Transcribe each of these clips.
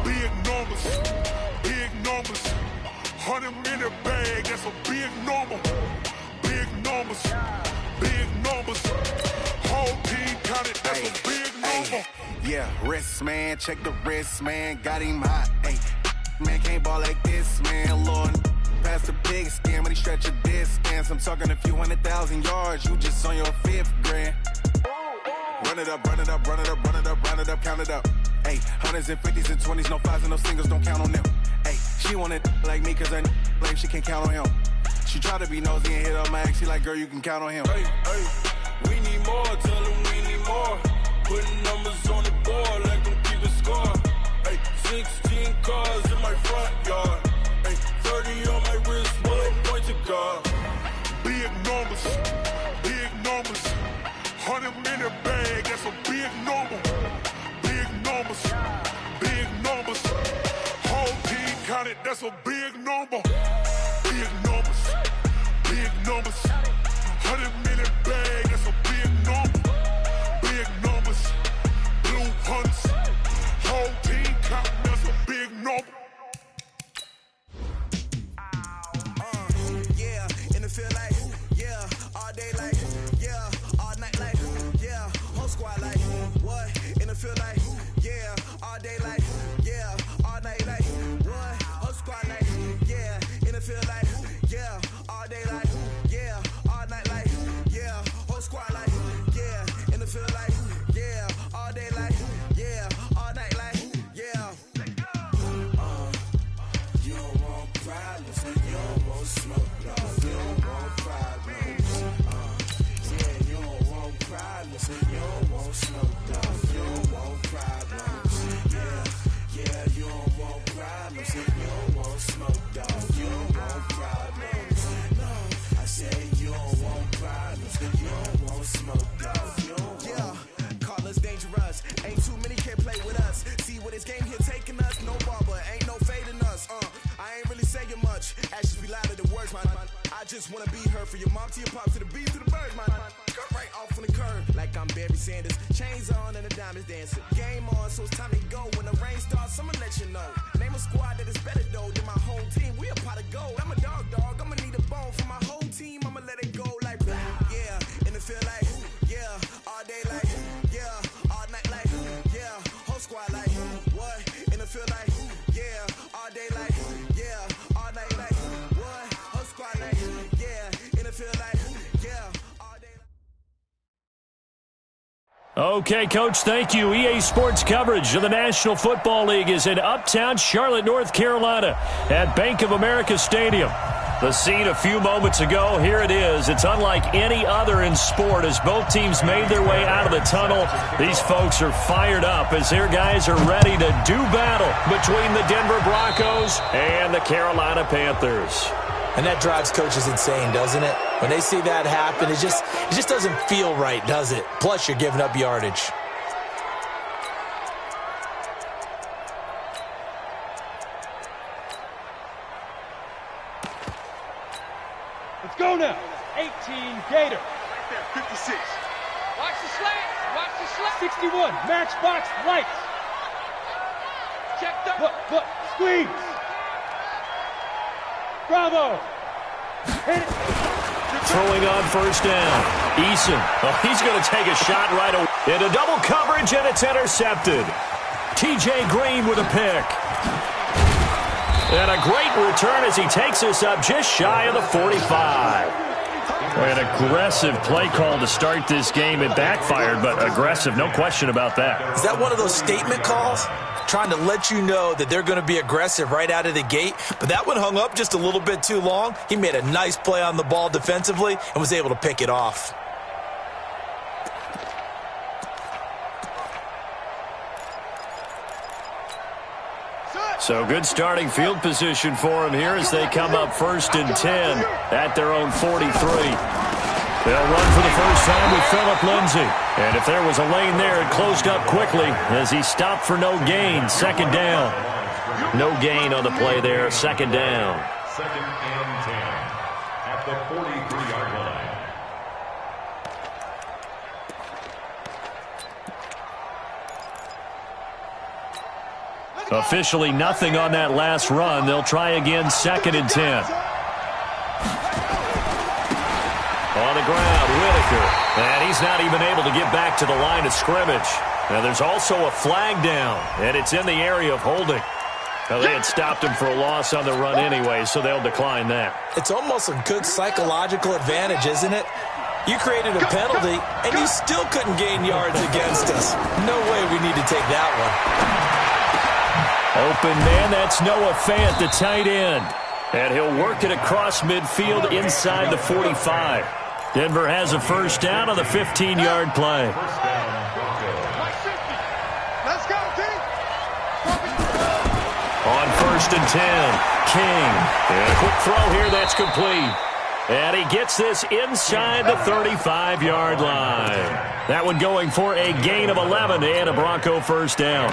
Big numbers, big numbers. 100-minute bag, that's a big number. Big numbers, big numbers. Whole team counted, that's a big number. Yeah, wrist, man, check the wrist, man. Got him hot, ayy. Man, can't ball like this, man. Lord, past the pig skin, but he stretch a distance. I'm talking a few 100,000 yards. You just on your 5th grand. Run it up, run it up, run it up, run it up, run it up, count it up. Ayy, 100s and 50s and 20s, no 5s and no singles, don't count on them. Ayy, she want it like me, cause her blame she can't count on him. She try to be nosy and hit up my ex, she like, girl, you can count on him. Hey, hey, we need more, tell them we need more. Putting numbers on the board, like them keep a score. Hey, 16 cars in my front yard. Hey, 30 on my wrist, one point to guard. Big numbers, big numbers. 100-minute bag, that's a big number. Big numbers, big numbers. Whole team counted, that's a big number. Big numbers, big numbers. 100-minute bag, that's a big number. Big numbers, blue hunts. Whole team counting, that's a big number. Yeah, in the field like, yeah, all day like, yeah, all night like, yeah, whole squad like, what? In the field like, yeah, all day like, yeah, all night like, what? Whole squad like, yeah, in the field like, yeah, all day like, yeah, all night like, yeah, whole squad like, yeah, in the field like, yeah, all day like, yeah, all night like, yeah. You don't want problems, you don't want smoke, no. You don't want problems, yeah, you don't want problems, you don't want smoke, no. You don't want problems, yeah, yeah, you don't want problems, you don't want smoke, dog. You don't want problems, no. I said you don't want problems, you don't want smoke, dog. You don't want. Yeah, call us dangerous. Ain't too many can play with us. See what this game here taking us. No barber, ain't no fading us. I ain't really saying much. Actions be louder than words, man. I just wanna be heard from your mom to your pop to the beat to the birds, man. Cut right off on the curb like I'm Barry Sanders. Chains on and the diamonds dancing. Game on, so it's time to go. When the rain starts, I'ma let you know. Name a squad that is better though than my whole team. We a pot of gold. I'm a dog. I'ma need a bone for my whole team. I'ma let it go like, yeah, in the field like, yeah, all day like, yeah, all night like, yeah, whole squad like, what? In the field like, yeah, all day like, yeah, all night like, what? Whole squad like, yeah, in the field like, yeah, all day like. Okay, Coach, thank you. EA Sports coverage of the National Football League is in uptown Charlotte, North Carolina at Bank of America Stadium. The scene a few moments ago, here it is. It's unlike any other in sport as both teams made their way out of the tunnel. These folks are fired up as their guys are ready to do battle between the Denver Broncos and the Carolina Panthers. And that drives coaches insane, doesn't it? When they see that happen, it just doesn't feel right, does it? Plus, you're giving up yardage. Let's go now. 18 Gator. Right there, 56. Watch the slant. Watch the slant. 61. Matchbox lights. Check the. Look. Squeeze. Bravo. Hit it. Throwing on first down. Eason. Oh, he's going to take a shot right away. Into double coverage, and it's intercepted. TJ Green with a pick. And a great return as he takes us up just shy of the 45. An aggressive play call to start this game. It backfired, but aggressive, no question about that. Is that one of those statement calls? Trying to let you know that they're going to be aggressive right out of the gate, but that one hung up just a little bit too long. He made a nice play on the ball defensively and was able to pick it off. So good starting field position for him here as they come up 1st and 10 at their own 43. They'll run for the first time with Phillip Lindsay. And if there was a lane there, it closed up quickly as he stopped for no gain. 2nd down. No gain on the play there. 2nd down. 2nd and 10 at the 43-yard line. Officially nothing on that last run. They'll try again, 2nd and 10. On the ground, Whitaker. And he's not even able to get back to the line of scrimmage. Now there's also a flag down, and it's in the area of holding. Now, they had stopped him for a loss on the run anyway, so they'll decline that. It's almost a good psychological advantage, isn't it? You created a penalty, and you still couldn't gain yards against us. No way we need to take that one. Open man, that's Noah Fant, the tight end. And he'll work it across midfield inside the 45. Denver has a first down on the 15-yard play. Let's go, team. On 1st and 10, King. And a quick throw here, that's complete. And he gets this inside the 35-yard line. That one going for a gain of 11 and a Bronco first down.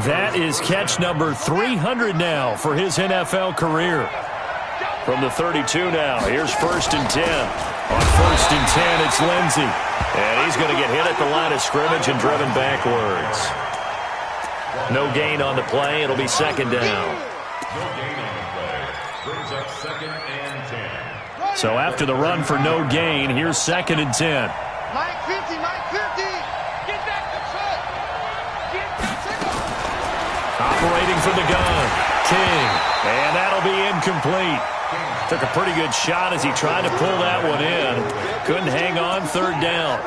That is catch number 300 now for his NFL career. From the 32 now, here's 1st and 10. On 1st and 10, it's Lindsey. And he's going to get hit at the line of scrimmage and driven backwards. No gain on the play. It'll be 2nd down. No gain on the play. Brings up 2nd and 10. So after the run for no gain, here's 2nd and 10. Mike 50, Mike 50. Get back to truck. Get back to Operating from the gun, King. And that'll be incomplete. Took a pretty good shot as he tried to pull that one in. Couldn't hang on, 3rd down.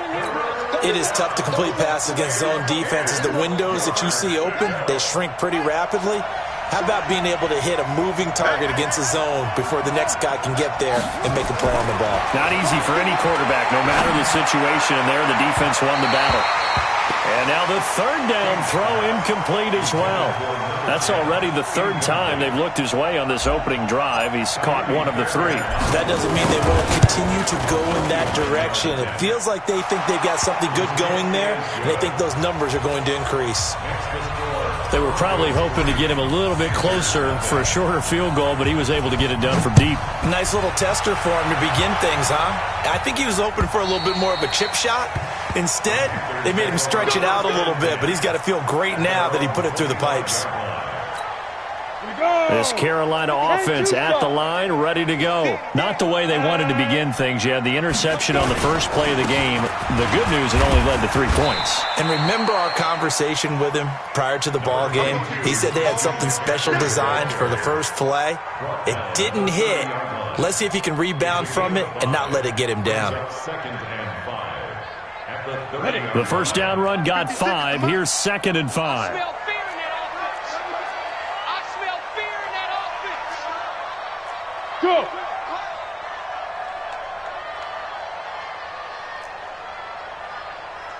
It is tough to complete passes against zone defenses. The windows that you see open, they shrink pretty rapidly. How about being able to hit a moving target against a zone before the next guy can get there and make a play on the ball? Not easy for any quarterback, no matter the situation, and there the defense won the battle. And now the 3rd down throw incomplete as well. That's already the 3rd time they've looked his way on this opening drive. He's caught one of the 3. That doesn't mean they won't continue to go in that direction. It feels like they think they've got something good going there, and they think those numbers are going to increase. They were probably hoping to get him a little bit closer for a shorter field goal, but he was able to get it done from deep. Nice little tester for him to begin things, huh? I think he was open for a little bit more of a chip shot. Instead, they made him stretch it out a little bit, but he's got to feel great now that he put it through the pipes. This Carolina offense at the line, ready to go. Not the way they wanted to begin things. You had the interception on the first play of the game. The good news, it only led to 3 points. And remember our conversation with him prior to the ball game? He said they had something special designed for the first play. It didn't hit. Let's see if he can rebound from it and not let it get him down. 2nd and 5. At the 30. The first down run got 5. Here's 2nd and 5. Go.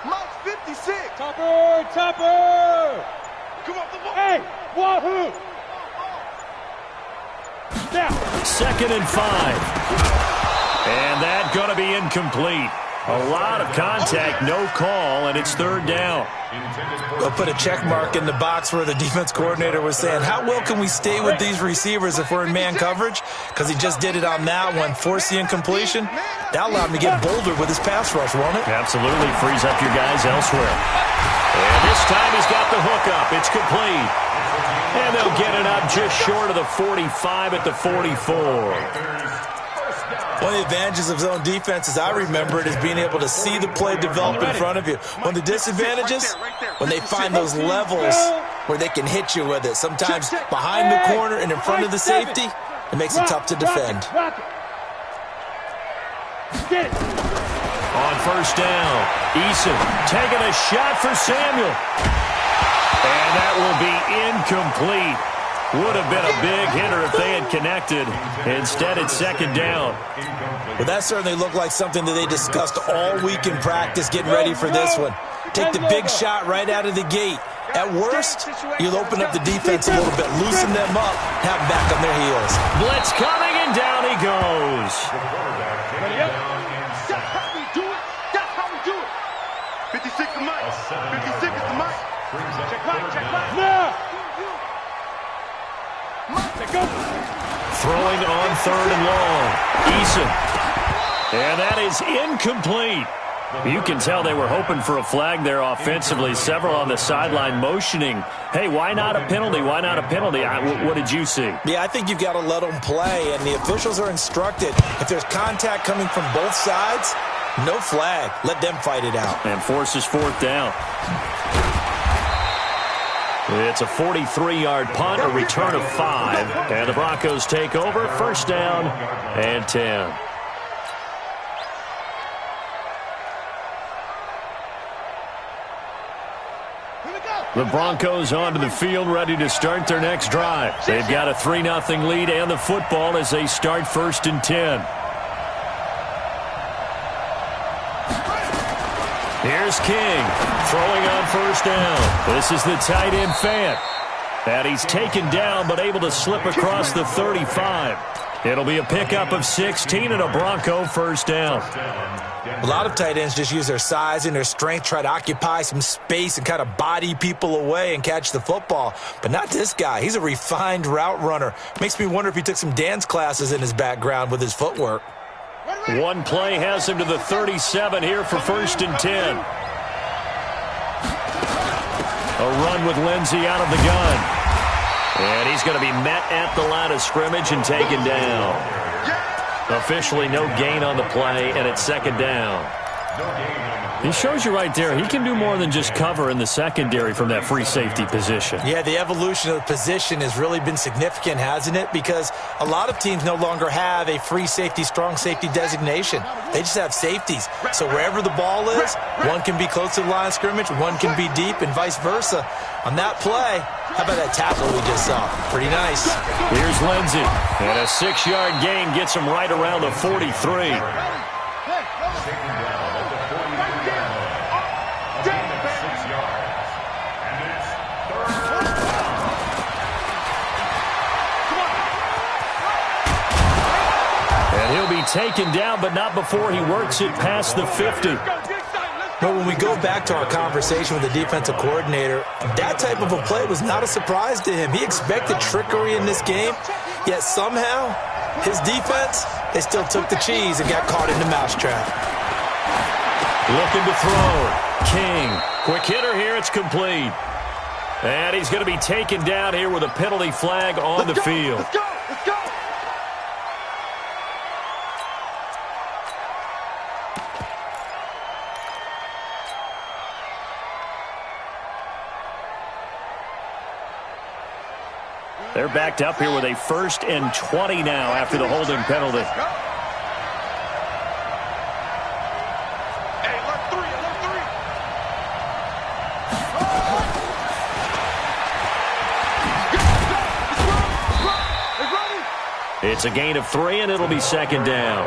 Mike 56. Topper. Come on, the ball. Hey, wahoo. Now. 2nd and 5. And that going to be incomplete. A lot of contact, no call, and it's 3rd down. They'll put a check mark in the box where the defense coordinator was saying, how well can we stay with these receivers if we're in man coverage? Because he just did it on that one, force the incompletion. That allowed him to get bolder with his pass rush, won't it? Absolutely, frees up your guys elsewhere. And this time he's got the hook up. It's complete. And they'll get it up just short of the 45 at the 44. One of the advantages of zone defense, as I remember it, is being able to see the play develop in front of you. One of the disadvantages, when they find those levels where they can hit you with it. Sometimes behind the corner and in front of the safety, it makes it tough to defend. On first down, Eason taking a shot for Samuel. And that will be incomplete. Would have been a big hitter if they had connected. Instead, it's 2nd down. Well, that certainly looked like something that they discussed all week in practice getting ready for this one. Take the big shot right out of the gate. At worst, you'll open up the defense a little bit, loosen them up, have them back on their heels. Blitz coming, and down he goes. That's how we do it. That's how we do it. 56 to Mike. 56 is to Mike. Check Mike. Now. Throwing on 3rd and long. Eason. And that is incomplete. You can tell they were hoping for a flag there offensively. Several on the sideline motioning, hey, why not a penalty? Why not a penalty? What did you see? Yeah, I think you've got to let them play, and the officials are instructed. If there's contact coming from both sides, no flag. Let them fight it out. And forces fourth down. It's a 43-yard punt, a return of 5. And the Broncos take over, first down and 10. The Broncos onto the field, ready to start their next drive. They've got a 3-0 lead and the football as they start first and 10. Here's King, throwing on first down. This is the tight end, Fant. And he's taken down, but able to slip across the 35. It'll be a pickup of 16 and a Bronco first down. A lot of tight ends just use their size and their strength, try to occupy some space and kind of body people away and catch the football. But not this guy. He's a refined route runner. Makes me wonder if he took some dance classes in his background with his footwork. One play has him to the 37 here for first and 10. A run with Lindsey out of the gun. And he's going to be met at the line of scrimmage and taken down. Officially no gain on the play, and it's second down. He shows you right there, he can do more than just cover in the secondary from that free safety position. Yeah, the evolution of the position has really been significant, hasn't it? Because a lot of teams no longer have a free safety, strong safety designation. They just have safeties. So wherever the ball is, one can be close to the line of scrimmage, one can be deep, and vice versa. On that play, how about that tackle we just saw? Pretty nice. Here's Lindsey, and a 6-yard gain gets him right around the 43. He'll be taken down, but not before he works it past the 50. But when we go back to our conversation with the defensive coordinator, that type of a play was not a surprise to him. He expected trickery in this game, yet somehow his defense, they still took the cheese and got caught in the mousetrap. Looking to throw. King. Quick hitter here. It's complete. And he's going to be taken down here with a penalty flag on the field. Let's go! Let's go! They're backed up here with a 1st and 20 now after the holding penalty. It's a gain of 3, and it'll be second down.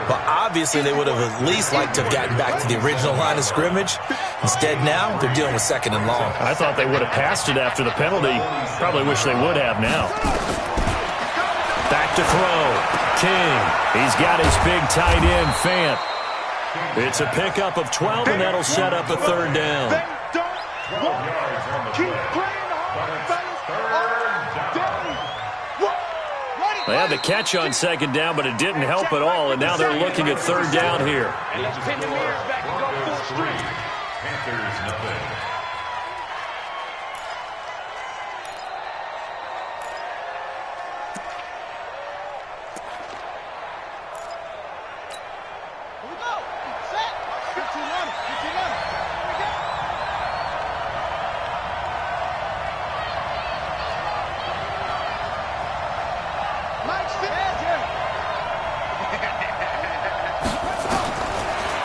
Well, obviously they would have at least liked to have gotten back to the original line of scrimmage. Instead now, they're dealing with 2nd and long. I thought they would have passed it after the penalty. Probably wish they would have now. Back to throw. King. He's got his big tight end, Fant. It's a pickup of 12, and that'll set up a 3rd down. They had the catch on 2nd down, but it didn't help at all, and now they're looking at 3rd down here.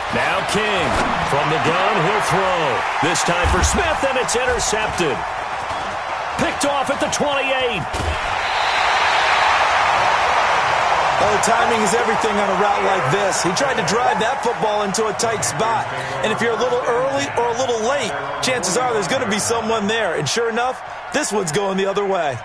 Now King from the gun, he'll throw. This time for Smith, and it's intercepted. Picked off at the 28. Oh, timing is everything on a route like this. He tried to drive that football into a tight spot. And if you're a little early or a little late, chances are there's going to be someone there. And sure enough, this one's going the other way.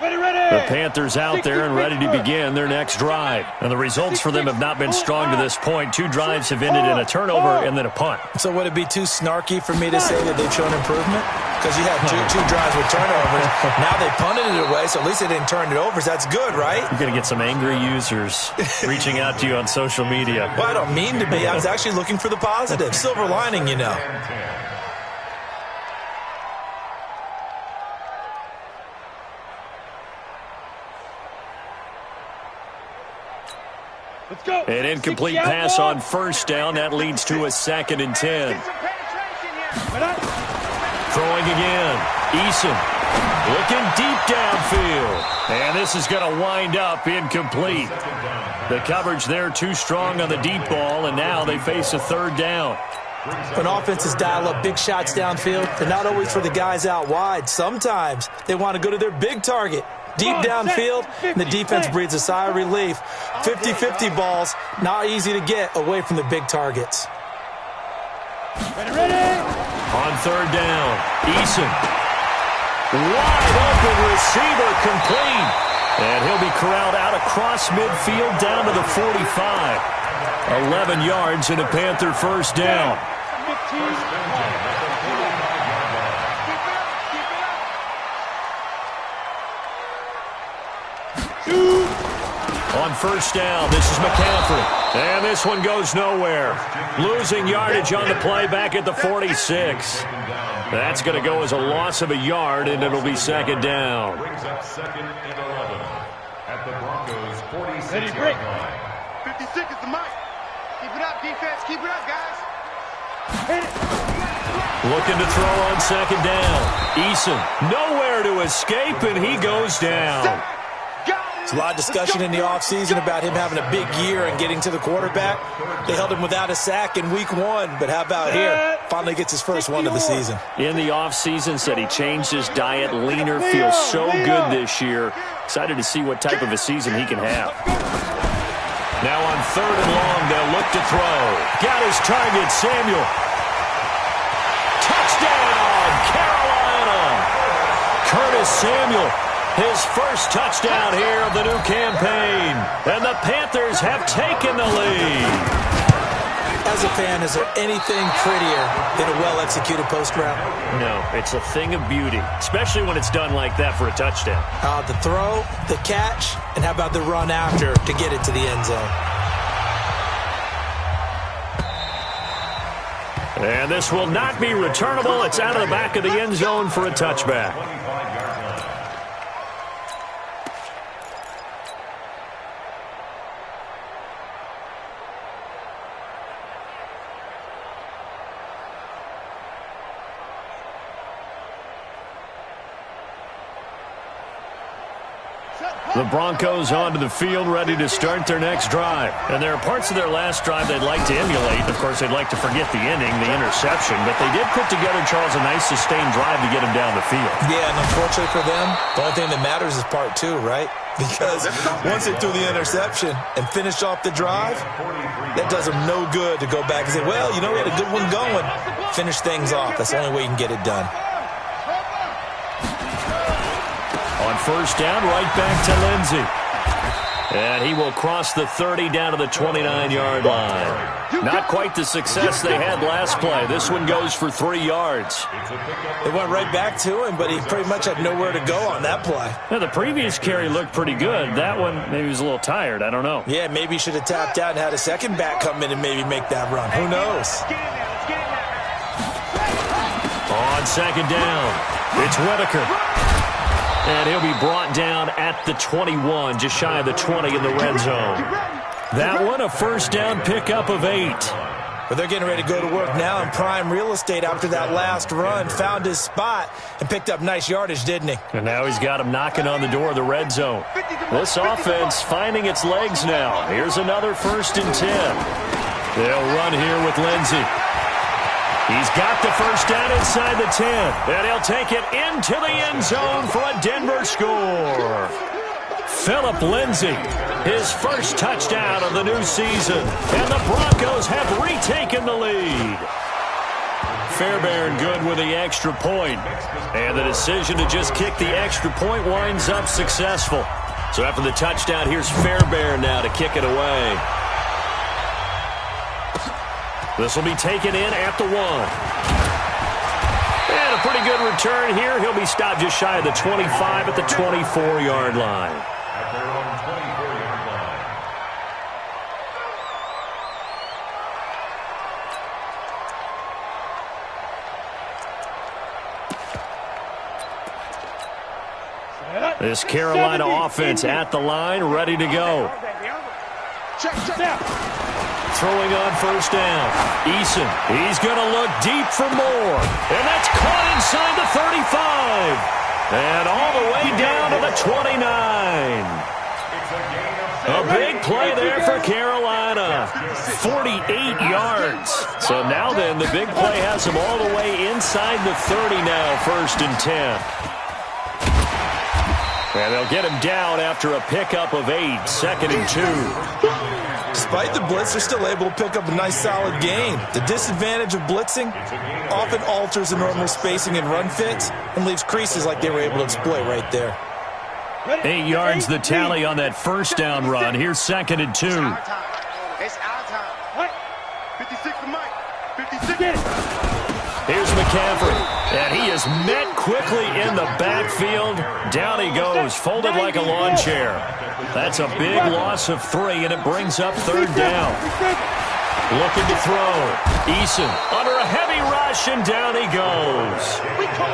The Panthers out there and ready to begin their next drive. And the results for them have not been strong to this point. 2 drives have ended in a turnover and then a punt. So would it be too snarky for me to say that they've shown improvement? because you had two drives with turnovers. Now they punted it away, so at least they didn't turn it over. So that's good, right? You're going to get some angry users reaching out to you on social media. Well, I don't mean to be. I was actually looking for the positive. Silver lining, you know. Let's go. An incomplete pass on first down. That leads to a 2nd and 10. Throwing again. Eason looking deep downfield. And this is going to wind up incomplete. The coverage there too strong on the deep ball, and now they face a 3rd down. When offenses dial up big shots downfield, they're not always for the guys out wide. Sometimes they want to go to their big target. Deep downfield, and the defense breathes a sigh of relief. 50-50 balls, not easy to get away from the big targets. Ready. On 3rd down, Eason. Wide open receiver complete. And he'll be corralled out across midfield down to the 45. 11 yards and a Panther 1st down. On 1st down, this is McCaffrey. And this one goes nowhere. Losing yardage on the play back at the 46. That's going to go as a loss of a yard, and it'll be 2nd down. Brings up 2nd and 11 at the Broncos' 46 break. line. 50 seconds to Mike. Keep it up, defense. Keep it up, guys. Looking to throw on 2nd down. Eason nowhere to escape, and he goes down. There's a lot of discussion in the offseason about him having a big year and getting to the quarterback. They held him without a sack in week 1, but how about here? Finally gets his first one of the season. In the offseason, said he changed his diet, leaner, feels so good this year. Excited to see what type of a season he can have. Now on 3rd and long, they'll look to throw. Got his target, Samuel. Touchdown, Carolina! Curtis Samuel. His first touchdown here of the new campaign. And the Panthers have taken the lead. As a fan, is there anything prettier than a well-executed post route? No, it's a thing of beauty, especially when it's done like that for a touchdown. The throw, the catch, and how about the run after to get it to the end zone? And this will not be returnable. It's out of the back of the end zone for a touchback. The Broncos onto the field, ready to start their next drive. And there are parts of their last drive they'd like to emulate. Of course, they'd like to forget the inning, the interception. But they did put together, Charles, a nice sustained drive to get him down the field. Yeah, and unfortunately for them, the only thing that matters is part 2, right? Because once they threw the interception and finished off the drive, that does them no good to go back and say, well, you know, we had a good one going. Finish things off. That's the only way you can get it done. On 1st down, right back to Lindsey. And he will cross the 30 down to the 29-yard line. Not quite the success they had last play. This one goes for 3 yards. They went right back to him, but he pretty much had nowhere to go on that play. Now, the previous carry looked pretty good. That one, maybe he was a little tired. I don't know. Yeah, maybe he should have tapped out and had a second back come in and maybe make that run. Who knows? On 2nd down, it's Whitaker. And he'll be brought down at the 21, just shy of the 20 in the red zone. That one, a 1st down pickup of 8. But they're getting ready to go to work now in prime real estate after that last run. Found his spot and picked up nice yardage, didn't he? And now he's got him knocking on the door of the red zone. This offense finding its legs now. Here's another 1st and 10. They'll run here with Lindsey. He's got the 1st down inside the 10. And he'll take it into the end zone for a Denver score. Phillip Lindsay, his first touchdown of the new season. And the Broncos have retaken the lead. Fairbairn good with the extra point. And the decision to just kick the extra point winds up successful. So after the touchdown, here's Fairbairn now to kick it away. This will be taken in at the 1. And a pretty good return here. He'll be stopped just shy of the 25 at the 24-yard line. At their own 24-yard line. This Carolina offense at the line, ready to go. Throwing on first down. Eason, he's going to look deep for more. And that's caught inside the 35. And all the way down to the 29. A big play there for Carolina. 48 yards. So now then, the big play has them all the way inside the 30 now, 1st and 10. And they'll get him down after a pickup of 8, 2nd and 2. Despite the blitz, they're still able to pick up a nice, solid gain. The disadvantage of blitzing often alters the normal spacing and run fits and leaves creases like they were able to exploit right there. 8 yards the tally on that first down run. Here's 2nd and 2. It's our time. 56 to Mike. 56. Here's McCaffrey, and he is met quickly in the backfield. Down he goes, folded like a lawn chair. That's a big loss of 3, and it brings up 3rd down. Looking to throw. Eason under a heavy rush, and down he goes.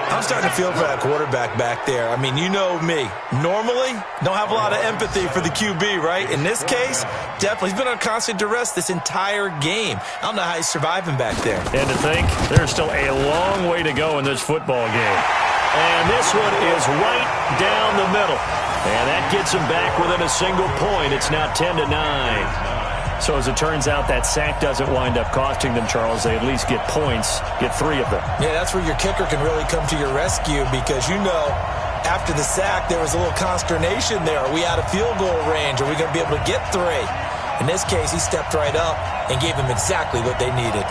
I'm starting to feel for that quarterback back there. I mean, you know me. Normally, don't have a lot of empathy for the QB, right? In this case, definitely. He's been on constant duress this entire game. I don't know how he's surviving back there. And to think, there's still a long way to go in this football game. And this one is right down the middle. And that gets him back within a single point. It's now 10-9. So as it turns out, that sack doesn't wind up costing them, Charles. They at least get points, get 3 of them. Yeah, that's where your kicker can really come to your rescue because, you know, after the sack, there was a little consternation there. Are we out of field goal range? Are we going to be able to get 3? In this case, he stepped right up and gave them exactly what they needed.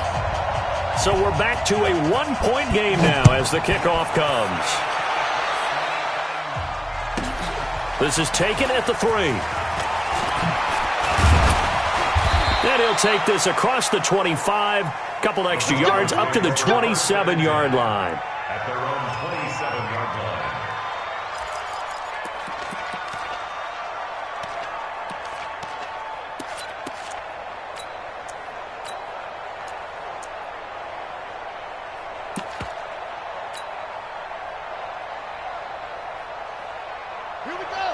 So we're back to a 1-point game now as the kickoff comes. This is taken at the 3. And he'll take this across the 25, couple extra yards, up to the 27-yard line. At their own 27-yard line.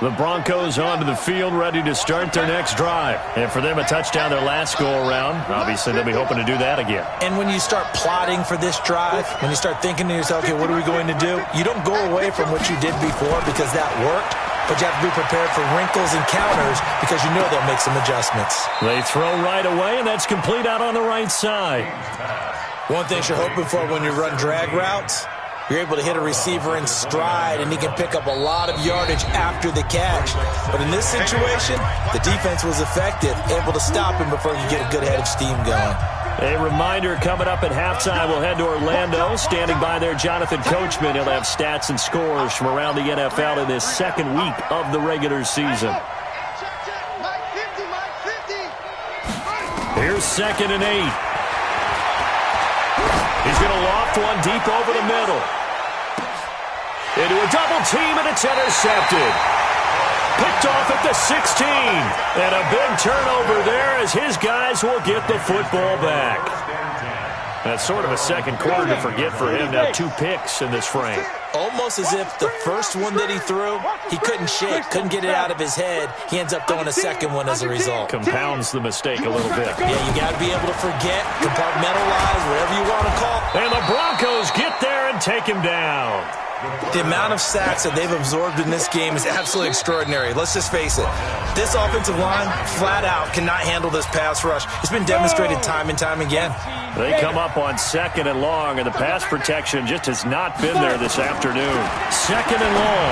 The Broncos onto the field, ready to start their next drive. And for them, a touchdown their last go-around. Obviously, they'll be hoping to do that again. And when you start plotting for this drive, when you start thinking to yourself, okay, what are we going to do? You don't go away from what you did before because that worked, but you have to be prepared for wrinkles and counters because you know they'll make some adjustments. They throw right away, and that's complete out on the right side. One thing you're hoping for when you run drag routes, you're able to hit a receiver in stride, and he can pick up a lot of yardage after the catch. But in this situation, the defense was effective, able to stop him before you get a good head of steam going. A reminder coming up at halftime, we'll head to Orlando. Standing by there, Jonathan Coachman. He'll have stats and scores from around the NFL in this 2nd week of the regular season. Here's 2nd and 8. He's going to loft one deep over the middle. Into a double team, and it's intercepted. Picked off at the 16. And a big turnover there as his guys will get the football back. That's sort of a second quarter to forget for him. Now 2 picks in this frame. Almost as if the first one that he threw, he couldn't shake, couldn't get it out of his head. He ends up throwing a second one as a result. Compounds the mistake a little bit. Yeah, you got to be able to forget, compartmentalize, whatever you want to call it. And the Broncos get there and take him down. The amount of sacks that they've absorbed in this game is absolutely extraordinary. Let's just face it. This offensive line, flat out, cannot handle this pass rush. It's been demonstrated time and time again. They come up on 2nd and long, and the pass protection just has not been there this afternoon. 2nd and long.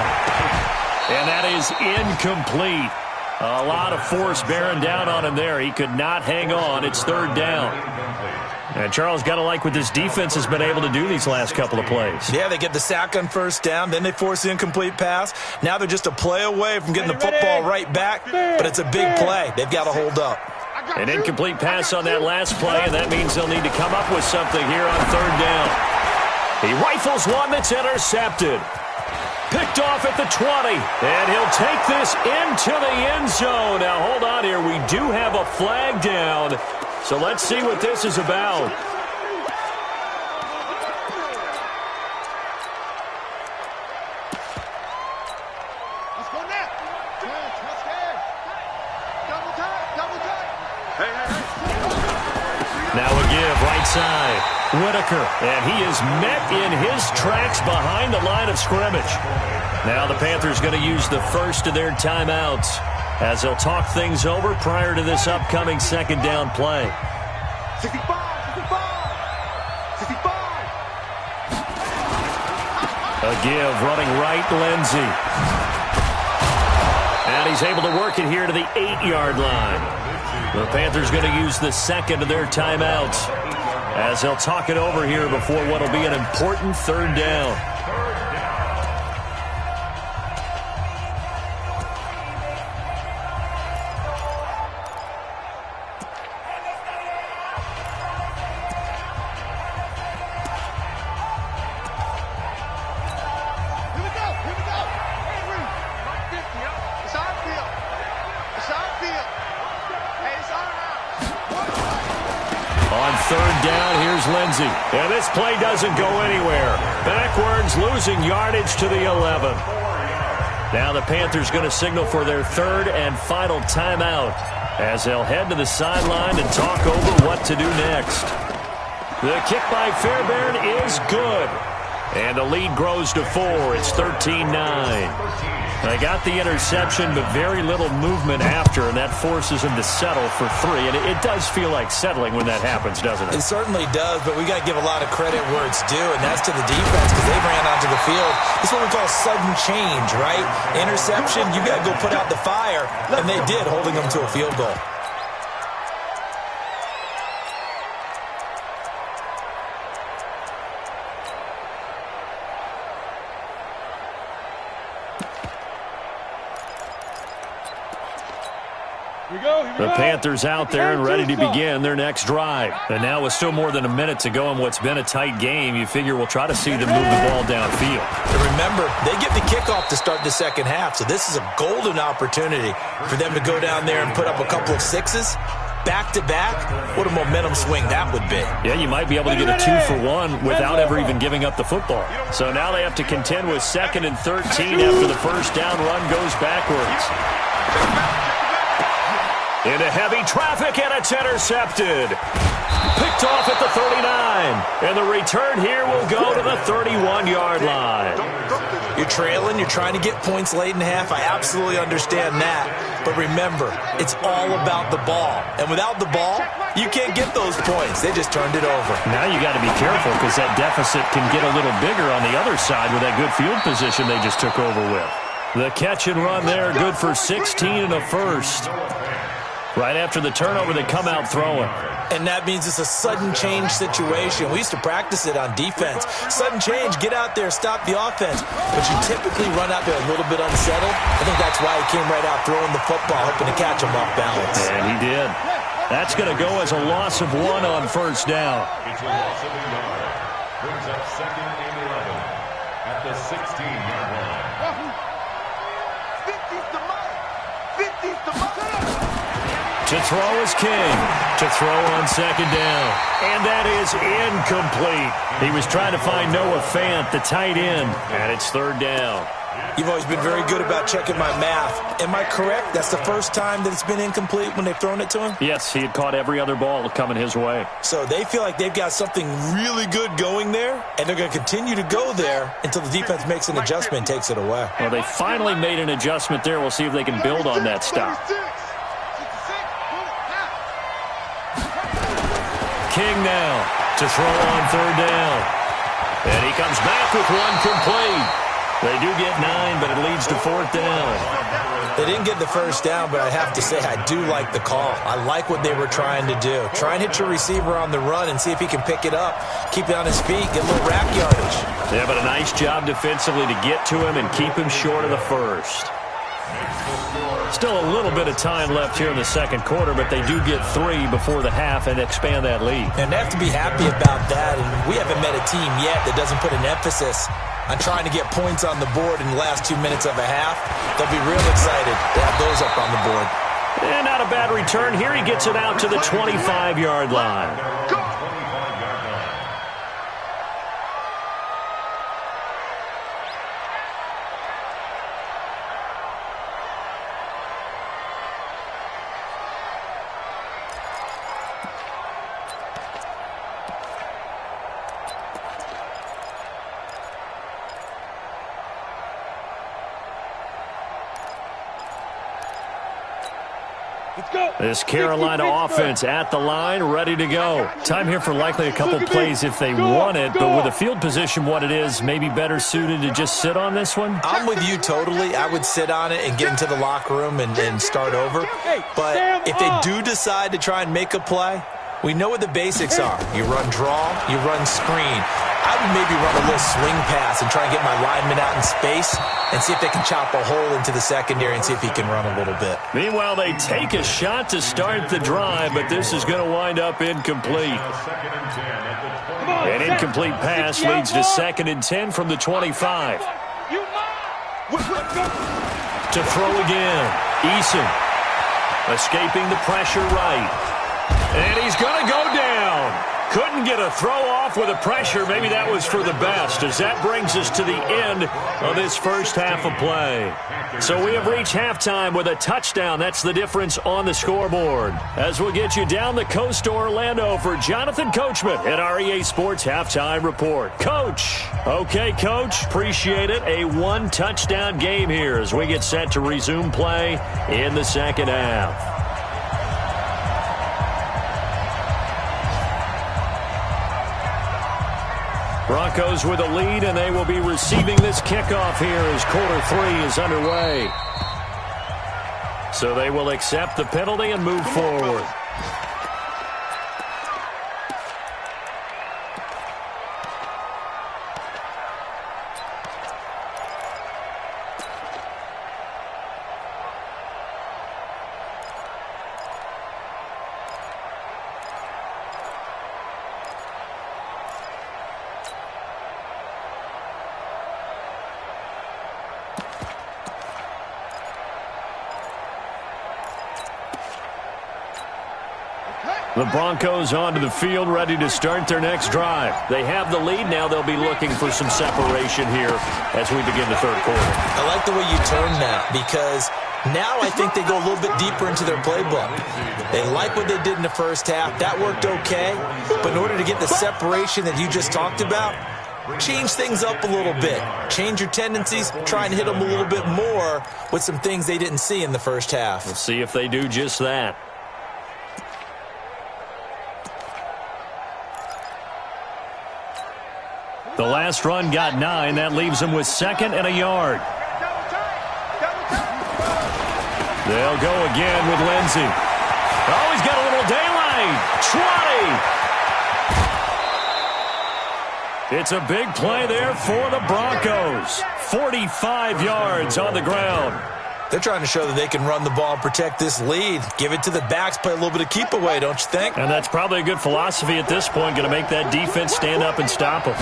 And that is incomplete. A lot of force bearing down on him there. He could not hang on. It's 3rd down. And Charles, got to like what this defense has been able to do these last couple of plays. Yeah, they get the sack on 1st down, then they force the incomplete pass. Now they're just a play away from getting the football right back, but it's a big play. They've got to hold up. An incomplete pass on that last play, and that means they'll need to come up with something here on 3rd down. He rifles rifles one that's intercepted. Picked off at the 20, and he'll take this into the end zone. Now, hold on here. We do have a flag down, so let's see what this is about. Now a give, right side. Whitaker, and he is met in his tracks behind the line of scrimmage. Now the Panthers going to use the first of their timeouts as they'll talk things over prior to this upcoming second down play. 65, 65, 65. A give, running right, Lindsey. And he's able to work it here to the 8-yard line. The Panthers going to use the second of their timeouts as they'll talk it over here before what will be an important third down. Third down, here's Lindsey. And this play doesn't go anywhere. Backwards, losing yardage to the 11. Now the Panthers going to signal for their third and final timeout as they'll head to the sideline and talk over what to do next. The kick by Fairbairn is good. And the lead grows to 4. It's 13-9. They got the interception, but very little movement after, and that forces them to settle for 3. And it does feel like settling when that happens, doesn't it? It certainly does, but we got to give a lot of credit where it's due, and that's to the defense because they ran onto the field. It's what we call sudden change, right? Interception, you got to go put out the fire, and they did, holding them to a field goal. The Panthers out there and ready to begin their next drive. And now with still more than a minute to go in what's been a tight game, you figure we'll try to see them move the ball downfield. And remember, they get the kickoff to start the second half, so this is a golden opportunity for them to go down there and put up a couple of sixes. Back-to-back, what a momentum swing that would be. Yeah, you might be able to get a 2-for-1 without ever even giving up the football. So now they have to contend with 2nd and 13 after the first down run goes backwards. Into heavy traffic, and it's intercepted. Picked off at the 39. And the return here will go to the 31-yard line. You're trailing. You're trying to get points late in the half. I absolutely understand that. But remember, it's all about the ball. And without the ball, you can't get those points. They just turned it over. Now you got to be careful because that deficit can get a little bigger on the other side with that good field position they just took over with. The catch and run there, good for 16 and a first. Right after the turnover, they come out throwing. And that means it's a sudden change situation. We used to practice it on defense. Sudden change, get out there, stop the offense. But you typically run out there a little bit unsettled. I think that's why he came right out throwing the football, hoping to catch him off balance. And he did. That's going to go as a loss of 1 on first down. It's a loss of a yard. Brings up 2nd and 11 at the 16-yard line. 50's the money. 50's the money. To throw is King. To throw on second down. And that is incomplete. He was trying to find Noah Fant, the tight end, and it's third down. You've always been very good about checking my math. Am I correct? That's the first time that it's been incomplete when they've thrown it to him? Yes, he had caught every other ball coming his way. So they feel like they've got something really good going there, and they're going to continue to go there until the defense makes an adjustment and takes it away. Well, they finally made an adjustment there. We'll see if they can build on that stop. King now to throw on third down. And he comes back with one complete. They do get 9, but it leads to fourth down. They didn't get the first down, but I have to say I do like the call. I like what they were trying to do. Try and hit your receiver on the run and see if he can pick it up, keep it on his feet, get a little rack yardage. Yeah, but a nice job defensively to get to him and keep him short of the first. Still a little bit of time left here in the second quarter, but they do get 3 before the half and expand that lead. And they have to be happy about that. And we haven't met a team yet that doesn't put an emphasis on trying to get points on the board in the last 2 minutes of a half. They'll be real excited to have those up on the board. And not a bad return here. He gets it out to the 25-yard line. This Carolina offense at the line, ready to go. Time here for likely a couple plays if they want it, but with the field position what it is, maybe better suited to just sit on this one? I'm with you totally. I would sit on it and get into the locker room and start over. But if they do decide to try and make a play, we know what the basics are. You run draw, you run screen. I would maybe run a little swing pass and try and get my lineman out in space and see if they can chop a hole into the secondary and see if he can run a little bit. Meanwhile, they take a shot to start the drive, but this is going to wind up incomplete. An incomplete pass leads to 2nd and 10 from the 25. To throw again. Eason escaping the pressure right. And he's going to go down. Couldn't get a throw off with the pressure. Maybe that was for the best, as that brings us to the end of this first half of play. So we have reached halftime with a touchdown. That's the difference on the scoreboard. As we'll get you down the coast to Orlando for Jonathan Coachman at our EA Sports Halftime Report. Coach. Okay, Coach. Appreciate it. A 1-touchdown game here as we get set to resume play in the second half. Broncos with a lead, and they will be receiving this kickoff here as quarter 3 is underway. So they will accept the penalty and move forward. The Broncos onto the field, ready to start their next drive. They have the lead. Now they'll be looking for some separation here as we begin the third quarter. I like the way you turned that, because now I think they go a little bit deeper into their playbook. They like what they did in the first half. That worked okay. But in order to get the separation that you just talked about, change things up a little bit. Change your tendencies. Try and hit them a little bit more with some things they didn't see in the first half. We'll see if they do just that. The last run got 9. That leaves them with 2nd and a yard. They'll go again with Lindsey. Oh, he's got a little daylight. 20. It's a big play there for the Broncos. 45 yards on the ground. They're trying to show that they can run the ball and protect this lead. Give it to the backs, play a little bit of keep away, don't you think? And that's probably a good philosophy at this point, going to make that defense stand up and stop them.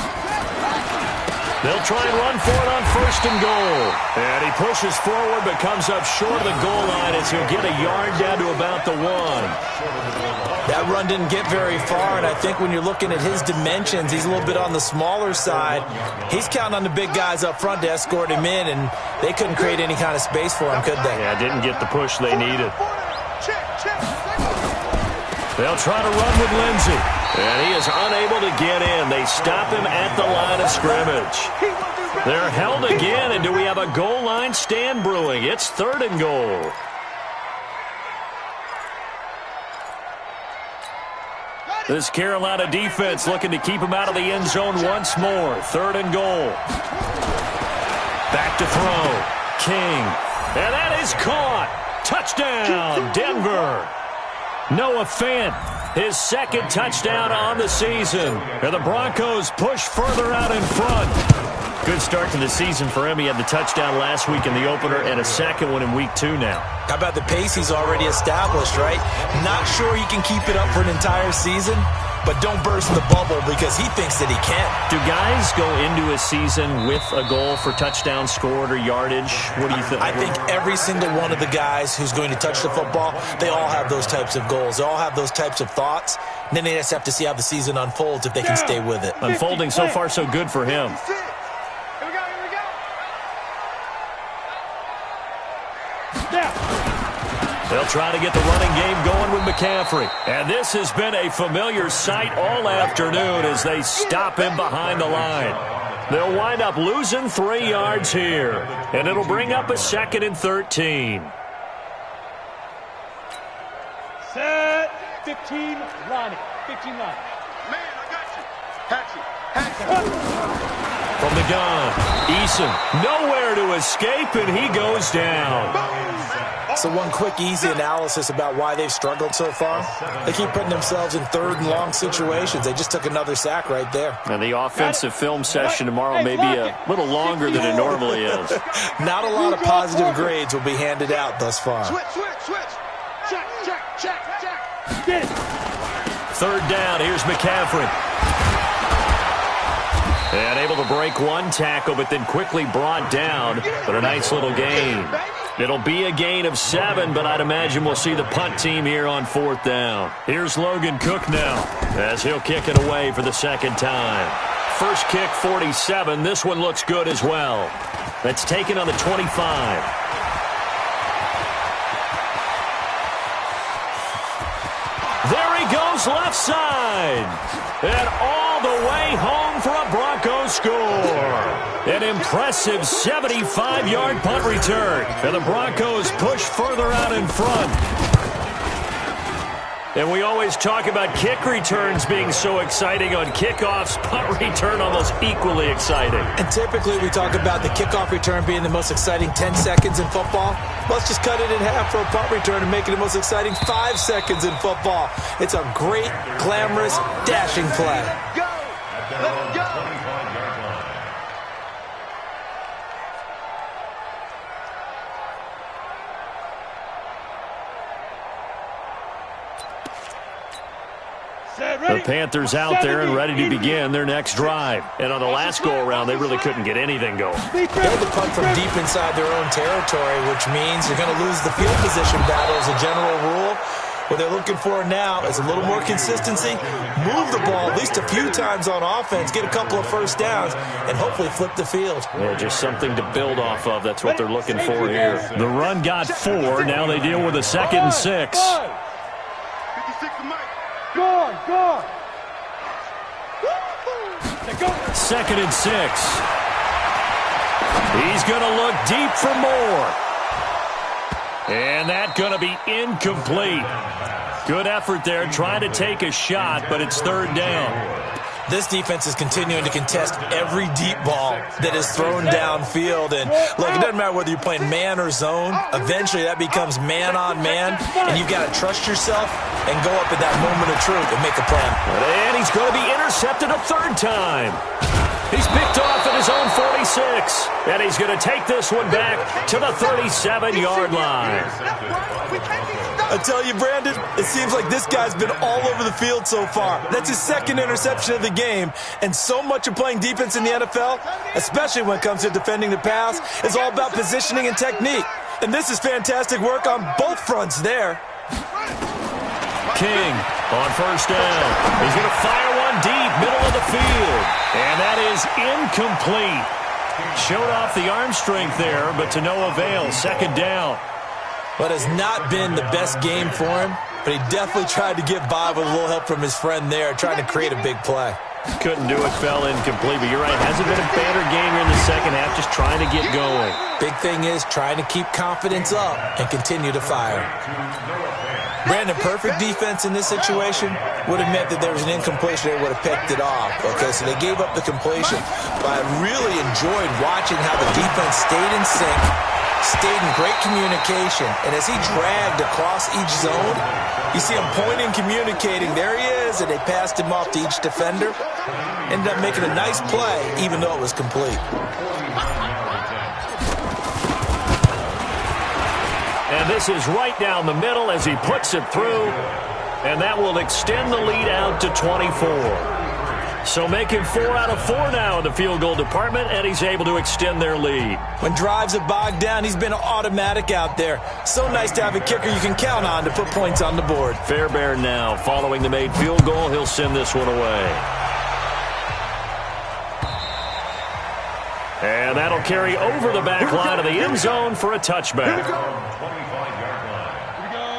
They'll try and run for it on 1st and goal. And he pushes forward but comes up short of the goal line as he'll get a yard down to about the 1. That run didn't get very far, and I think when you're looking at his dimensions, he's a little bit on the smaller side. He's counting on the big guys up front to escort him in, and they couldn't create any kind of space for him, could they? Yeah, didn't get the push they needed. They'll try to run with Lindsey. And he is unable to get in. They stop him at the line of scrimmage. They're held again, and do we have a goal line stand brewing? It's 3rd and goal. This Carolina defense looking to keep him out of the end zone once more. 3rd and goal. Back to throw. King. And that is caught. Touchdown, Denver. Noah Fant, his 2nd touchdown on the season. And the Broncos push further out in front. Good start to the season for him. He had the touchdown last week in the opener and a second one in week 2 now. How about the pace he's already established, right? Not sure he can keep it up for an entire season, but don't burst the bubble because he thinks that he can. Do guys go into a season with a goal for touchdown scored or yardage? What do you think? I think every single one of the guys who's going to touch the football, they all have those types of goals. They all have those types of thoughts. And then they just have to see how the season unfolds if they can stay with it. Unfolding so far so good for him. They'll try to get the running game going with McCaffrey. And this has been a familiar sight all afternoon as they stop him behind the line. They'll wind up losing 3 yards here. And it'll bring up a 2nd and 13. Set. 15, Lonnie. 15, Lonnie. Man, I got you. Hatchet. From the gun, Eason nowhere to escape, and he goes down. So one quick, easy analysis about why they've struggled so far. They keep putting themselves in 3rd and long situations. They just took another sack right there. And the offensive film session tomorrow may be a little longer than it normally is. Not a lot of positive grades will be handed out thus far. Switch. Check. Get it. 3rd down, here's McCaffrey. And able to break one tackle, but then quickly brought down. But a nice little gain. It'll be a gain of 7, but I'd imagine we'll see the punt team here on 4th down. Here's Logan Cook now, as he'll kick it away for the 2nd time. First kick, 47. This one looks good as well. That's taken on the 25. There he goes, left side. And all the way home for a Broncos score. An impressive 75-yard punt return. And the Broncos push further out in front. And we always talk about kick returns being so exciting on kickoffs. Punt return almost equally exciting. And typically we talk about the kickoff return being the most exciting 10 seconds in football. Let's just cut it in half for a punt return and make it the most exciting 5 seconds in football. It's a great, glamorous, dashing play. Go! Let's go! The Panthers out there and ready to begin their next drive. And on the last go-around, they really couldn't get anything going. They had to punt from deep inside their own territory, which means you're going to lose the field position battle as a general rule. What they're looking for now is a little more consistency, move the ball at least a few times on offense, get a couple of first downs, and hopefully flip the field. Yeah, just something to build off of. That's what they're looking for here. The run got 4. Now they deal with a 2nd and 6. 56 to Mike. Go on. 2nd and 6. He's going to look deep for more. And that's going to be incomplete. Good effort there, trying to take a shot, but it's 3rd down. This defense is continuing to contest every deep ball that is thrown downfield. And look, it doesn't matter whether you're playing man or zone. Eventually that becomes man on man, and you've got to trust yourself and go up at that moment of truth and make a plan. And he's going to be intercepted a 3rd time. He's picked off at his own 46. And he's going to take this one back to the 37-yard line. I tell you, Brandon, it seems like this guy's been all over the field so far. That's his 2nd interception of the game. And so much of playing defense in the NFL, especially when it comes to defending the pass, is all about positioning and technique. And this is fantastic work on both fronts there. King on 1st down. He's going to fire one deep, middle of the field. And that is incomplete. Showed off the arm strength there, but to no avail. 2nd down. What has not been the best game for him, but he definitely tried to get by with a little help from his friend there, trying to create a big play. Couldn't do it, fell incomplete, but you're right. Hasn't been a better game here in the 2nd half, just trying to get going. Big thing is trying to keep confidence up and continue to fire. Brandon, perfect defense in this situation would have meant that there was an incompletion. They would have picked it off. Okay, so they gave up the completion. But I really enjoyed watching how the defense stayed in sync, stayed in great communication. And as he dragged across each zone, you see him pointing, communicating. There he is. is, and they passed him off to each defender. Ended up making a nice play, even though it was complete. And this is right down the middle as he puts it through, and that will extend the lead out to 24. So making 4 out of 4 now in the field goal department, and he's able to extend their lead. When drives are bogged down, he's been automatic out there. So nice to have a kicker you can count on to put points on the board. Fairbairn now following the made field goal. He'll send this one away. And that'll carry over the back line of the end zone for a touchback.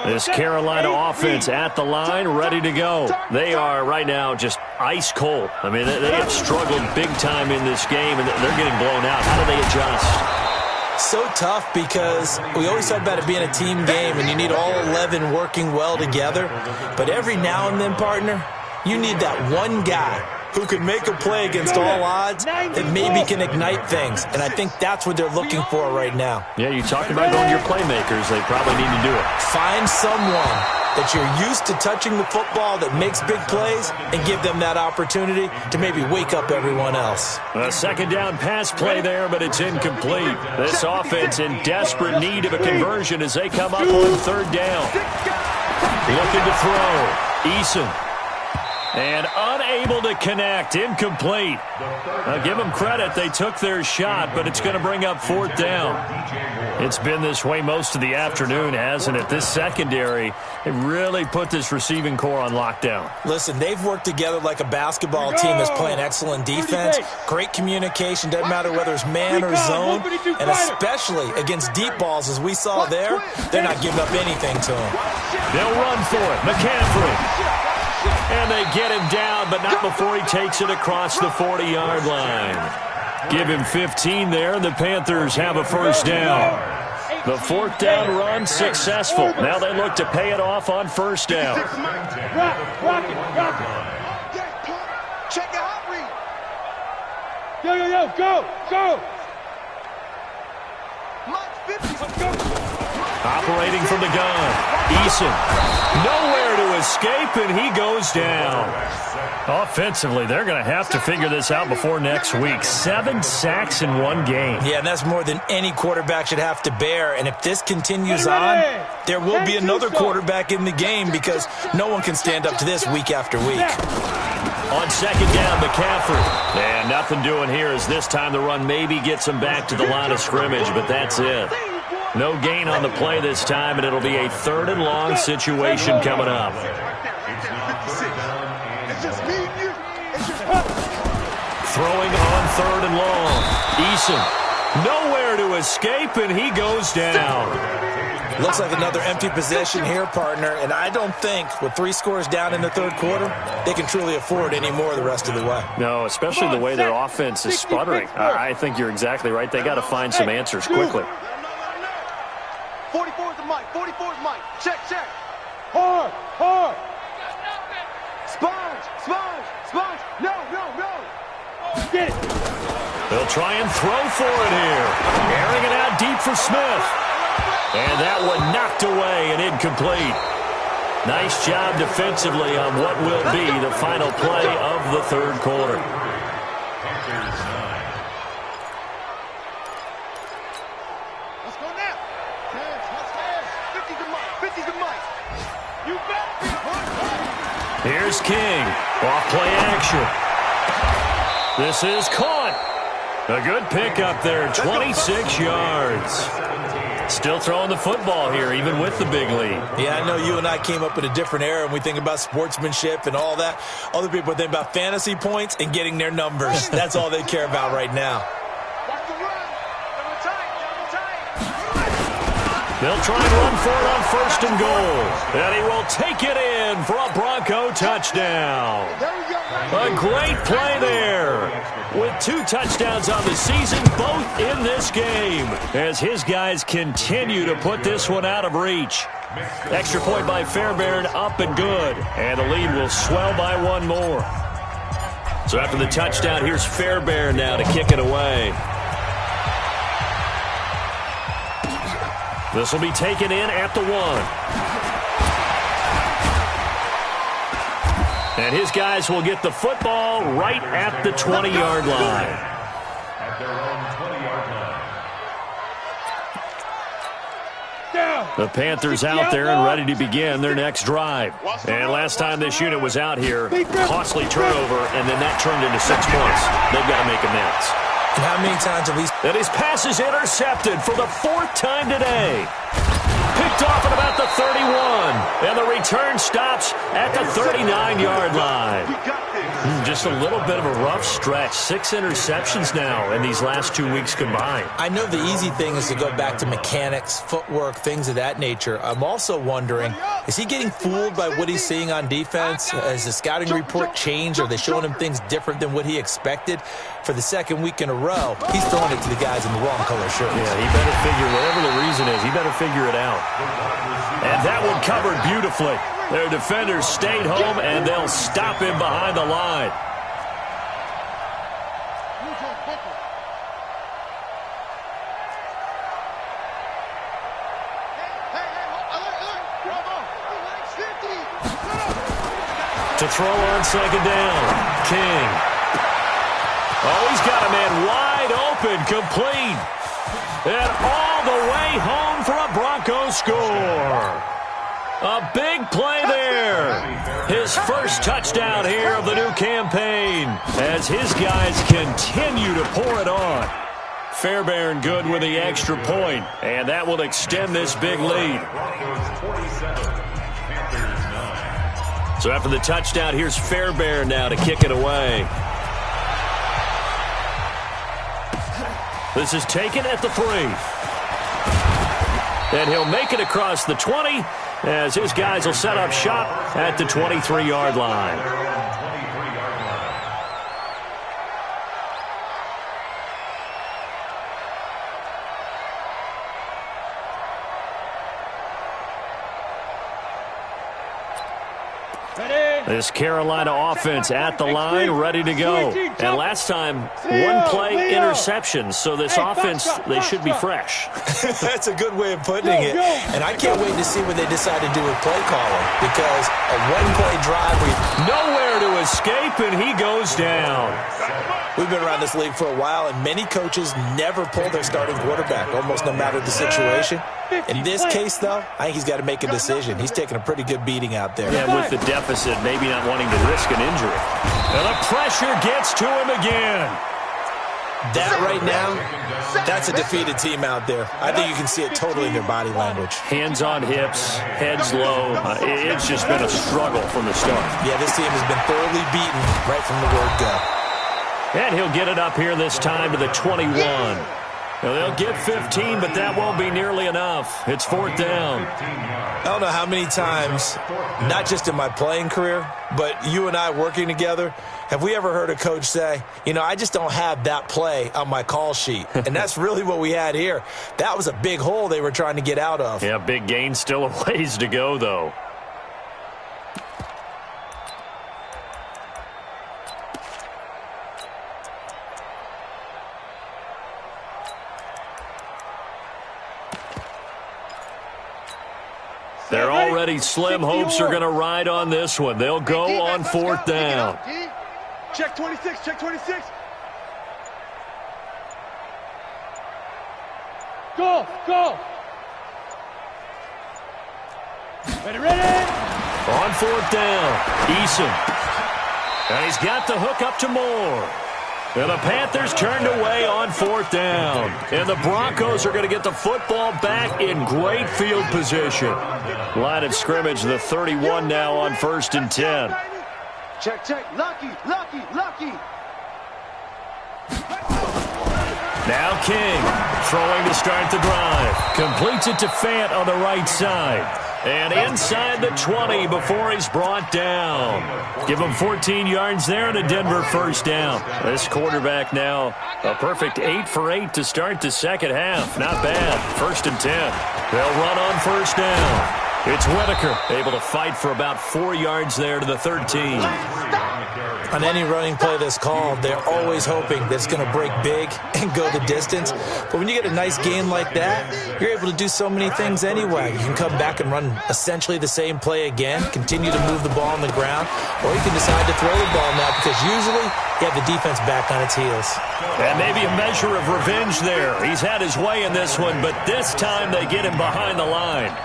This Carolina offense at the line, ready to go. They are right now just ice cold. I mean, they have struggled big time in this game, and they're getting blown out. How do they adjust? So tough because we always talk about it being a team game, and you need all 11 working well together. But every now and then, partner, you need that one guy who can make a play against all odds that maybe can ignite things. And I think that's what they're looking for right now. Yeah, you talked about going to your playmakers. They probably need to do it. Find someone that you're used to touching the football that makes big plays and give them that opportunity to maybe wake up everyone else. A second down pass play there, but it's incomplete. This offense in desperate need of a conversion as they come up on third down. Looking to throw. Eason. And unable to connect. Incomplete. I'll give them credit. They took their shot, but it's going to bring up fourth down. It's been this way most of the afternoon, hasn't it? This secondary, it really put this receiving core on lockdown. Listen, they've worked together like a basketball team that's playing excellent defense. Great communication. Doesn't matter whether it's man or zone. And especially against deep balls, as we saw there, they're not giving up anything to them. They'll run for it. McCaffrey. And they get him down, but not before he takes it across the 40-yard line. Give him 15 there, and the Panthers have a first down. The fourth down run successful. Now they look to pay it off on first down. Rock it. Check your hot read. Yo, go. Operating from the gun. Eason. Nowhere to escape, and he goes down. Offensively, they're going to have to figure this out before next week. 7 sacks in one game. Yeah, and that's more than any quarterback should have to bear. And if this continues on, there will be another quarterback in the game because no one can stand up to this week after week. On second down, McCaffrey. And nothing doing here as this time the run maybe gets him back to the line of scrimmage, but that's it. No gain on the play this time, and it'll be a 3rd and long situation coming up. Throwing on 3rd and long. Eason. Nowhere to escape, and he goes down. Looks like another empty possession here, partner, and I don't think with 3 scores down in the third quarter, they can truly afford any more the rest of the way. No, especially the way their offense is sputtering. I think you're exactly right. They got to find some answers quickly. 44's the mic. 44's mic. Check. Hard. Sponge. No. Get it. They'll try and throw for it here. Airing it out deep for Smith. And that one knocked away and incomplete. Nice job defensively on what will be the final play of the third quarter. Let's go now. 50's the mic. You bet. Here's King. Off play action. This is caught. A good pickup there. 26 yards. Still throwing the football here, even with the big lead. Yeah, I know you and I came up in a different era and we think about sportsmanship and all that. Other people think about fantasy points and getting their numbers. That's all they care about right now. They'll try and run for it on 1st and goal. And he will take it in for a Bronco touchdown. A great play there. With 2 touchdowns on the season, both in this game. As his guys continue to put this one out of reach. Extra point by Fairbairn, up and good. And the lead will swell by 1 more. So after the touchdown, here's Fairbairn now to kick it away. This will be taken in at the 1. And his guys will get the football right at the 20-yard line. At their own 20-yard line. The Panthers out there and ready to begin their next drive. And last time this unit was out here, costly turnover, and then that turned into 6 points. They've got to make amends. And how many times have we... And his pass is intercepted for the 4th time today. Picked off at about the 31. And the return stops at the 39-yard line. Just a little bit of a rough stretch. 6 interceptions now in these last 2 weeks combined. I know the easy thing is to go back to mechanics, footwork, things of that nature. I'm also wondering, is he getting fooled by what he's seeing on defense? Has the scouting report changed? Are they showing him things different than what he expected? For the 2nd week in a row, he's throwing it to the guys in the wrong color shirts. Yeah, he better figure, whatever the reason is, he better figure it out. And that one covered beautifully. Their defenders stayed home, and they'll stop him behind the line. To throw on 2nd down, King. Oh, he's got a man wide open, complete. And all the way home for a Broncos score. A big play there. His first touchdown here of the new campaign as his guys continue to pour it on. Fairbairn good with the extra point, and that will extend this big lead. So after the touchdown, here's Fairbairn now to kick it away. This is taken at the 3. And he'll make it across the 20 as his guys will set up shop at the 23-yard line. This Carolina offense at the line, ready to go. And last time, 1 play interception. So this offense, they should be fresh. That's a good way of putting it. And I can't wait to see what they decide to do with play calling. Because a 1-play drive, nowhere to escape, and he goes down. We've been around this league for a while, and many coaches never pull their starting quarterback, almost no matter the situation. In this case, though, I think he's got to make a decision. He's taking a pretty good beating out there. Yeah, with the deficit, maybe not wanting to risk an injury. And the pressure gets to him again. That right now, that's a defeated team out there. I think you can see it totally in their body language. Hands on hips, heads low. It's just been a struggle from the start. Yeah, this team has been thoroughly beaten right from the word go. And he'll get it up here this time to the 21. Now, they'll get 15, but that won't be nearly enough. It's 4th down. I don't know how many times, not just in my playing career, but you and I working together, have we ever heard a coach say, you know, I just don't have that play on my call sheet. And that's really what we had here. That was a big hole they were trying to get out of. Yeah, big gain, still a ways to go, though. They're already slim. Hopes are going to ride on this one. They'll go on 4th down. Check 26, check 26. Go, go. Ready, ready. On 4th down, Eason. And he's got the hook up to Moore. And the Panthers turned away on 4th down. And the Broncos are going to get the football back in great field position. Line of scrimmage, the 31 now on 1st and 10. Check, check. Lucky, lucky, lucky. Now King, throwing to start the drive. Completes it to Fant on the right side. And inside the 20 before he's brought down. Give him 14 yards there and a Denver 1st down. This quarterback now, a perfect 8 for 8 to start the second half. Not bad. 1st and 10. They'll run on 1st down. It's Whitaker, able to fight for about 4 yards there to the 13. On any running play that's called, they're always hoping that it's going to break big and go the distance. But when you get a nice gain like that, you're able to do so many things anyway. You can come back and run essentially the same play again, continue to move the ball on the ground, or you can decide to throw the ball now because usually you have the defense back on its heels. And maybe a measure of revenge there. He's had his way in this one, but this time they get him behind the line.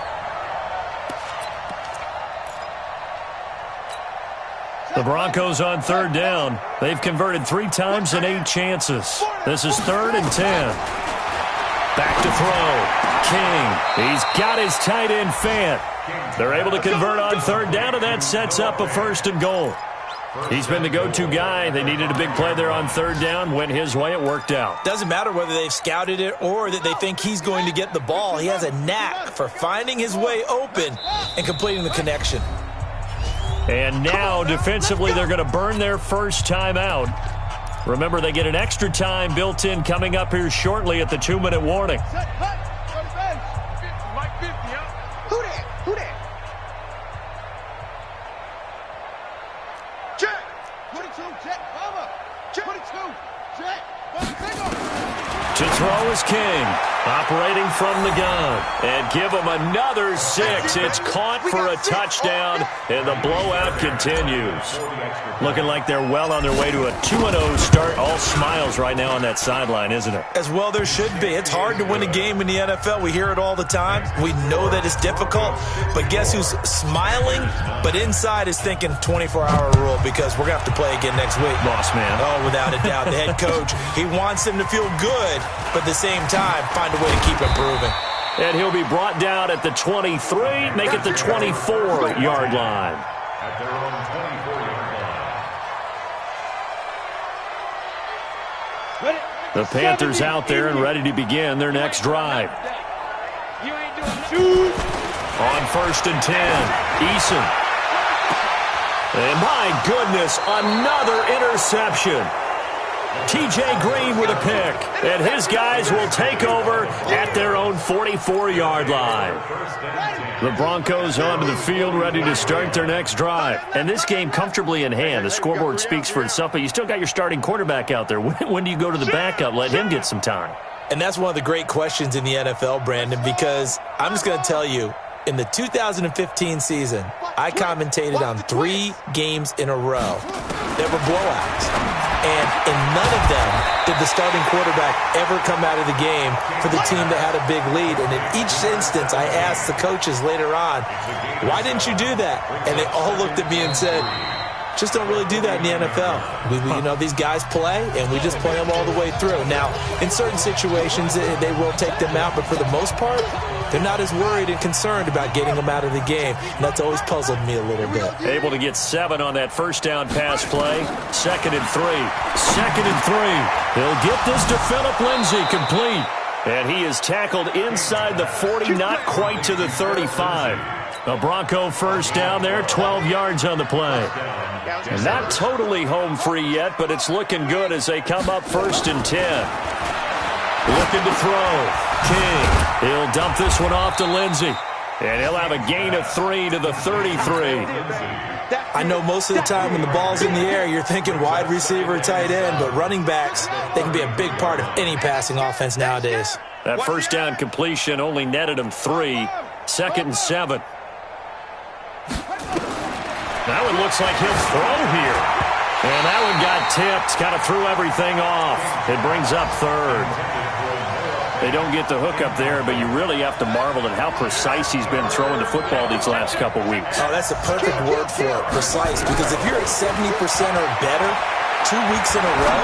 The Broncos on third down. They've converted 3 times in 8 chances. This is 3rd and 10. Back to throw. King. He's got his tight end Fant. They're able to convert on third down, and that sets up a 1st and goal. He's been the go-to guy. They needed a big play there on third down. Went his way. It worked out. Doesn't matter whether they've scouted it or that they think he's going to get the ball. He has a knack for finding his way open and completing the connection. And now, defensively, they're going to burn their first time out. Remember, they get an extra time built in coming up here shortly at the 2-minute warning. Who that? Who that? Check. 22, check. Over. Check. 22, check. To throw is King, operating from the gun. And give him another 6. It's caught for a touchdown, and the blowout continues. Looking like they're well on their way to a 2-0 start. All smiles right now on that sideline, isn't it? As well there should be. It's hard to win a game in the NFL. We hear it all the time. We know that it's difficult. But guess who's smiling, but inside is thinking 24-hour rule because we're going to have to play again next week. Boss man. Oh, without a doubt. The head coach, he wants them to feel good, but at the same time, find a way to keep improving. And he'll be brought down at the 23, make it the 24-yard line. At their own 24-yard line. The Panthers out there and ready to begin their next drive. On 1st and 10, Eason. And my goodness, another interception. T.J. Green with a pick, and his guys will take over at their own 44-yard line. The Broncos onto the field, ready to start their next drive. And this game comfortably in hand. The scoreboard speaks for itself, but you still got your starting quarterback out there. When do you go to the backup? Let him get some time. And that's one of the great questions in the NFL, Brandon, because I'm just going to tell you, in the 2015 season, I commentated on 3 games in a row that were blowouts. And in none of them did the starting quarterback ever come out of the game for the team that had a big lead. And in each instance, I asked the coaches later on, why didn't you do that? And they all looked at me and said, just don't really do that in the NFL. You know, these guys play, and we just play them all the way through. Now, in certain situations, they will take them out, but for the most part, they're not as worried and concerned about getting them out of the game, and that's always puzzled me a little bit. Able to get 7 on that first down pass play. 2nd and 3. 2nd and 3. He'll get this to Phillip Lindsay complete. And he is tackled inside the 40, not quite to the 35. A Bronco first down there, 12 yards on the play. And not totally home free yet, but it's looking good as they come up 1st and 10. Looking to throw. King. He'll dump this one off to Lindsay. And he'll have a gain of 3 to the 33. I know most of the time when the ball's in the air, you're thinking wide receiver, tight end, but running backs, they can be a big part of any passing offense nowadays. That first down completion only netted him 3. 2nd and 7. Now it looks like he'll throw here. And that one got tipped. Kind of threw everything off. It brings up 3rd. They don't get the hook up there, but you really have to marvel at how precise he's been throwing the football these last couple weeks. Oh, that's a perfect word for it, precise. Because if you're at 70% or better 2 weeks in a row,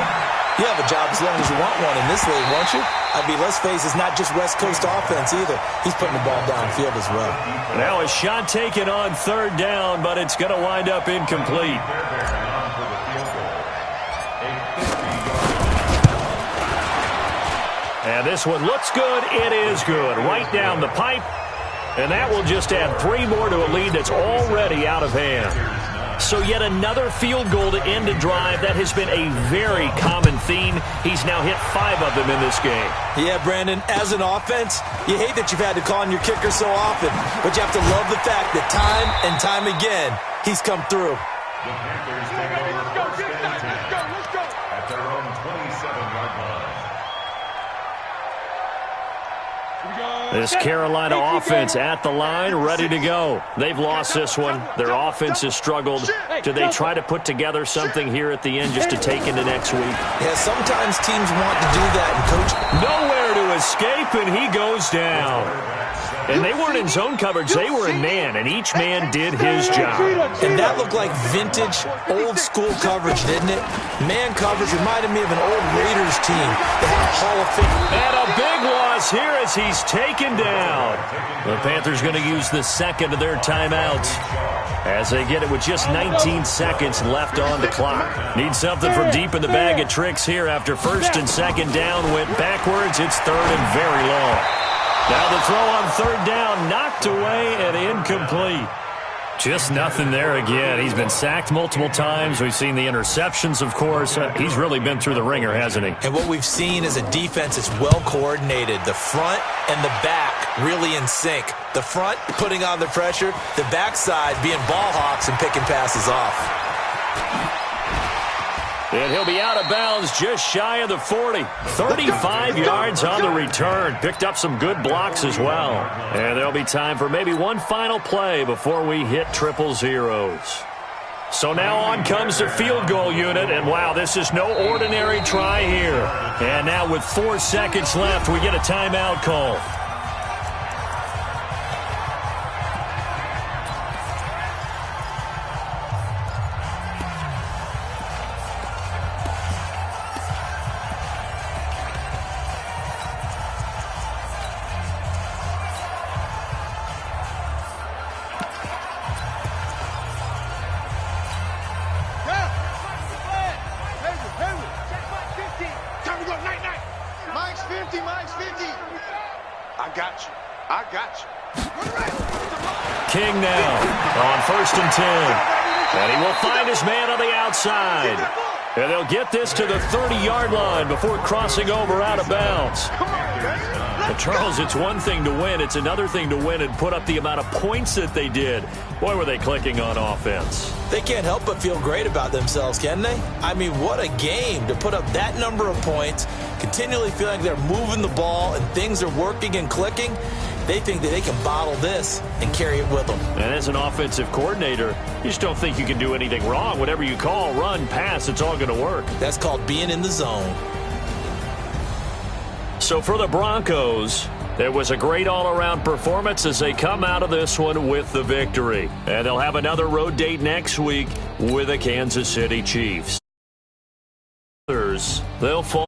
you have a job as long as you want one in this league, won't you? I mean, let's face it, it's not just West Coast offense either. He's putting the ball downfield as well. Now a shot taken on 3rd down, but it's going to wind up incomplete. And this one looks good. It is good. Right down the pipe. And that will just add 3 more to a lead that's already out of hand. So yet another field goal to end a drive. That has been a very common theme. He's now hit 5 of them in this game. Yeah, Brandon, as an offense, you hate that you've had to call on your kicker so often. But you have to love the fact that time and time again, he's come through. The Panthers take over 1st This Carolina offense at the line, ready to go. They've lost this one. Their offense has struggled. Do they try to put together something here at the end just to take into next week? Yeah, sometimes teams want to do that, and Coach... Nowhere to escape, and he goes down. And they weren't in zone coverage. They were in man, and each man did his job. And that looked like vintage, old-school coverage, didn't it? Man coverage reminded me of an old Raiders team that had a Hall of Fame. And a big loss here as he's taken down. The Panthers going to use the second of their timeouts as they get it with just 19 seconds left on the clock. Need something from deep in the bag of tricks here after first and second down went backwards. It's third and very long. Now the throw on third down, knocked away and incomplete. Just nothing there again. He's been sacked multiple times. We've seen the interceptions, of course. He's really been through the ringer, hasn't he? And what we've seen is a defense that's well coordinated. The front and the back really in sync. The front putting on the pressure, the backside being ball hawks and picking passes off. And he'll be out of bounds just shy of the 40. 35 yards on the return. Picked up some good blocks as well. And there'll be time for maybe one final play before we hit triple zeros. So now on comes the field goal unit. And wow, this is no ordinary try here. And now with 4 seconds left, we get a timeout call. King now on first and 10. And he will find his man on the outside. And they'll get this to the 30-yard line before crossing over out of bounds. But Charles, it's one thing to win. It's another thing to win and put up the amount of points that they did. Boy, were they clicking on offense. They can't help but feel great about themselves, can they? I mean, what a game to put up that number of points, continually feeling like they're moving the ball and things are working and clicking. They think that they can bottle this and carry it with them. And as an offensive coordinator, you just don't think you can do anything wrong. Whatever you call, run, pass, it's all going to work. That's called being in the zone. So for the Broncos, it was a great all-around performance as they come out of this one with the victory. And they'll have another road date next week with the Kansas City Chiefs. They'll fall.